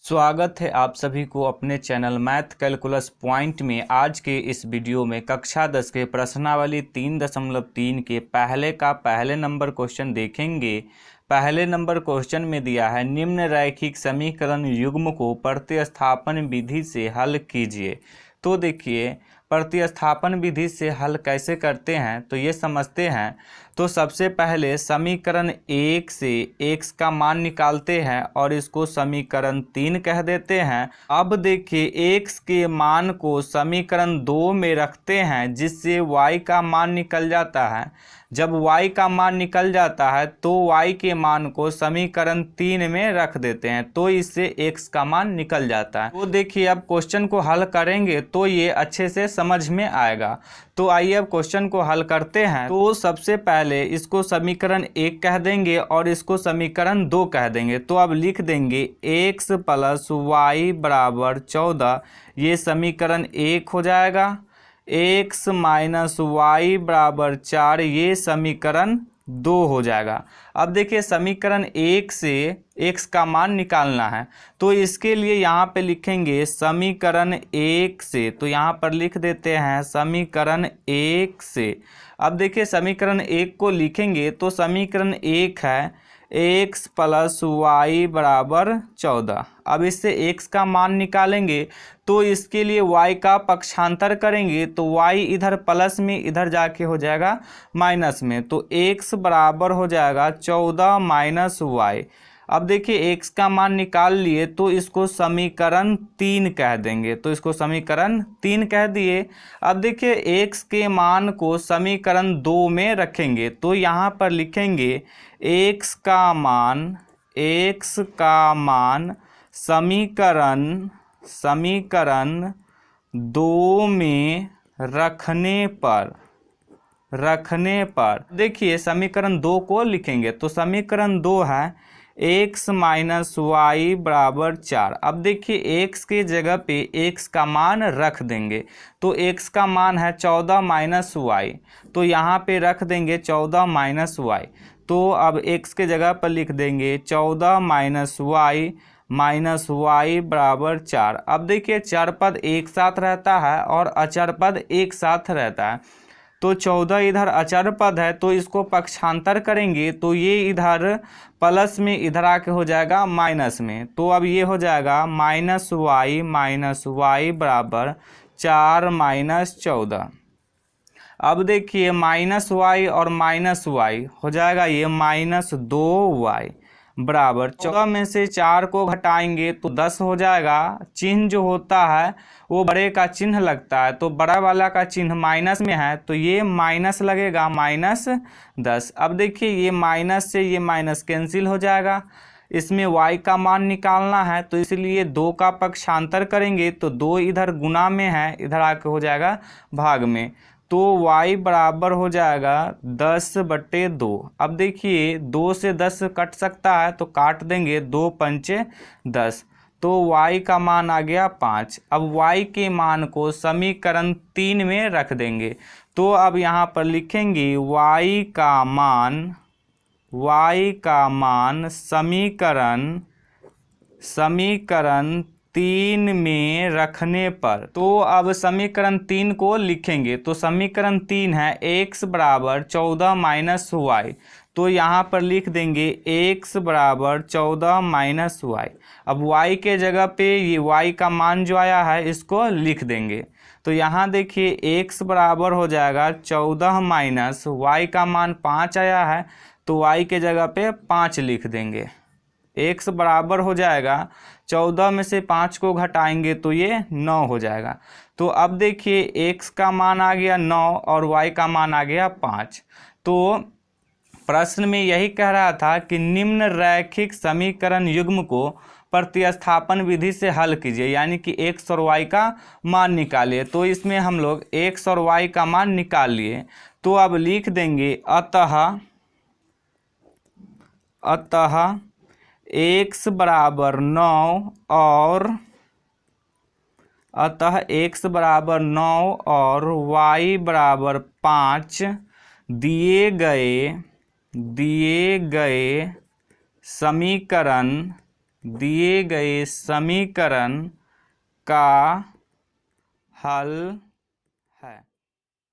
स्वागत है आप सभी को अपने चैनल मैथ कैलकुलस पॉइंट में। आज के इस वीडियो में कक्षा 10 के प्रश्नावली 3.3 के पहले नंबर क्वेश्चन देखेंगे। पहले नंबर क्वेश्चन में दिया है निम्न रैखिक समीकरण युग्म को प्रतिस्थापन विधि से हल कीजिए। तो देखिए प्रतिस्थापन विधि से हल कैसे करते हैं तो ये समझते हैं। तो सबसे पहले समीकरण 1 से x का मान निकालते हैं और इसको समीकरण 3 कह देते हैं। अब देखिए x के मान को समीकरण 2 में रखते हैं जिससे y का मान निकल जाता है। जब y का मान निकल जाता है तो y के मान को समीकरण 3 में रख देते हैं तो इससे x का मान निकल जाता है। तो देखिए अब क्वेश्चन को हल करेंगे तो ये अच्छे से समझ में आएगा। तो आइए अब क्वेश्चन को हल करते हैं। तो सबसे पहले इसको समीकरण 1 कह देंगे और इसको समीकरण 2 कह देंगे। तो अब लिख देंगे x + y = 14, ये समीकरण 1 हो जाएगा। x - y = 4, ये समीकरण 2 हो जाएगा। अब देखिए समीकरण 1 से x का मान निकालना है तो इसके लिए यहाँ पे लिखेंगे समीकरण 1 से। तो यहाँ पर लिख देते हैं समीकरण 1 से। अब देखिए समीकरण 1 को लिखेंगे तो समीकरण 1 है x + y = 14। अब इससे x का मान निकालेंगे तो इसके लिए y का पक्षांतर करेंगे तो y इधर प्लस में इधर जाके हो जाएगा माइनस में। तो x बराबर हो जाएगा 14 - y। अब देखिए x का मान निकाल लिए तो इसको समीकरण 3 कह देंगे। तो इसको समीकरण 3 कह दिए। अब देखिए x के मान को समीकरण 2 में रखेंगे तो यहाँ पर लिखेंगे x का मान समीकरण 2 में रखने पर देखिए समीकरण 2 को लिखेंगे। तो समीकरण 2 है x - y = 4। अब देखिए x के जगह पे x का मान रख देंगे तो x का मान है 14 - y, तो यहाँ पे रख देंगे 14 - y। तो अब x के जगह पर लिख देंगे 14 - y = 4। अब देखिए चर पद एक साथ रहता है और अचर पद एक साथ रहता है। तो 14 इधर अचर पद है तो इसको पक्षांतर करेंगे तो ये इधर प्लस में इधर आके हो जाएगा माइनस में। तो अब ये हो जाएगा -y = 4 - 14। अब देखिए -y और -y हो जाएगा ये -2y बराबर 14 में से 4 को घटाएंगे तो 10 हो जाएगा। चिन्ह जो होता है वो बड़े का चिन्ह लगता है तो बड़ा वाला का चिन्ह माइनस में है तो ये माइनस लगेगा -10। अब देखिए ये माइनस से ये माइनस कैंसिल हो जाएगा। इसमें y का मान निकालना है तो इसलिए 2 का पक्षांतर करेंगे तो 2 इधर गुना में है, इधर आके हो जाएगा भाग में। तो y बराबर हो जाएगा 10/2। अब देखिए 2 से 10 कट सकता है तो काट देंगे, 2 × 5 = 10। तो y का मान आ गया 5। अब y के मान को समीकरण 3 में रख देंगे। तो अब यहाँ पर लिखेंगे y का मान समीकरण 3 में रखने पर। तो अब समीकरण 3 को लिखेंगे तो समीकरण 3 है x = 14 - y। तो यहाँ पर लिख देंगे x = 14 - y। अब y के जगह पे ये y का मान जो आया है इसको लिख देंगे। तो यहाँ देखिए x बराबर हो जाएगा 14 - y का मान 5 आया है तो y के जगह पे 5 लिख देंगे। x बराबर हो जाएगा 14 में से 5 को घटाएंगे तो ये 9 हो जाएगा। तो अब देखिए x का मान आ गया 9 और y का मान आ गया 5। तो प्रश्न में यही कह रहा था कि निम्न रैखिक समीकरण युग्म को प्रतिस्थापन विधि से हल कीजिए, यानी कि x और y का मान निकालिए। तो इसमें हम लोग x और y का मान निकाल लिए। तो अब लिख देंगे अतः x बराबर 9 और y बराबर 5 दिए गए समीकरण दिए गए समीकरण का हल है।